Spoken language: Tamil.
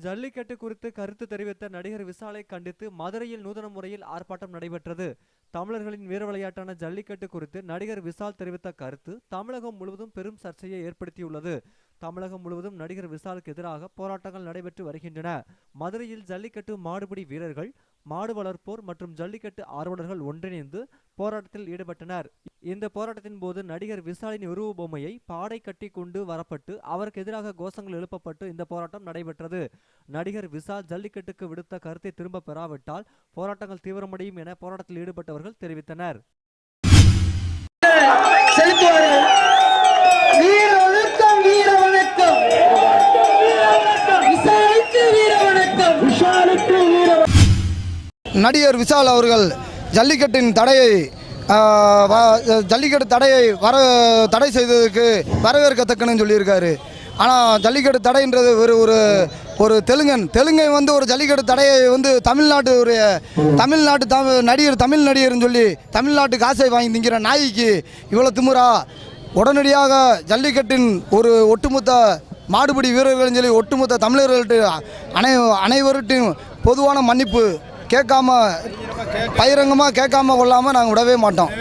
ஜல்லிக்கட்டு குறித்து கருத்து தெரிவித்த நடிகர் விஷாலை கண்டித்து மதுரையில் நூதன முறையில் ஆர்ப்பாட்டம் நடைபெற்றது. தமிழர்களின் வீர விளையாட்டான ஜல்லிக்கட்டு குறித்து நடிகர் விஷால் தெரிவித்த கருத்து தமிழகம் முழுவதும் பெரும் சர்ச்சையை ஏற்படுத்தியுள்ளது. தமிழகம் முழுவதும் நடிகர் விஷாலுக்கு எதிராக போராட்டங்கள் நடைபெற்று வருகின்றன. மதுரையில் ஜல்லிக்கட்டு மாடுபிடி வீரர்கள், மாடு வளர்ப்போர் மற்றும் ஜல்லிக்கட்டு ஆர்வலர்கள் ஒன்றிணைந்து போராட்டத்தில் ஈடுபட்டனர். இந்த போராட்டத்தின் போது நடிகர் விஷாலின் உருவ பொம்மையை பாடை கட்டி கொண்டு வரப்பட்டு அவருக்கு எதிராக கோஷங்கள் எழுப்பப்பட்டு இந்த போராட்டம் நடைபெற்றது. நடிகர் விஷால் ஜல்லிக்கட்டுக்கு விடுத்த கருத்தை திரும்ப பெறாவிட்டால் போராட்டங்கள் தீவிரமடையும் என போராட்டத்தில் ஈடுபட்டவர்கள் தெரிவித்தனர். நடிகர் விஷால் அவர்கள் ஜல்லிக்கட்டின் ஜல்லிக்கட்டு தடை செய்ததுக்கு வரவேற்கத்தக்கன்னு சொல்லியிருக்காரு. ஆனால் ஜல்லிக்கட்டு தடைன்றது ஒரு தெலுங்கை வந்து ஒரு ஜல்லிக்கட்டு தடையை வந்து தமிழ் நடிகர்னு சொல்லி தமிழ்நாட்டு காசை வாங்கி திங்கிற நாய்க்கு இவ்வளோ திமுறா. உடனடியாக ஜல்லிக்கட்டின் ஒரு ஒட்டுமொத்த மாடுபிடி வீரர்கள் சொல்லி ஒட்டுமொத்த தமிழர்கள்ட்ட அனைவருட்டையும் பொதுவான மன்னிப்பு கேட்காம பகிரங்கமாக கேட்காம கொள்ளாமல் நாங்கள் விடவே மாட்டோம்.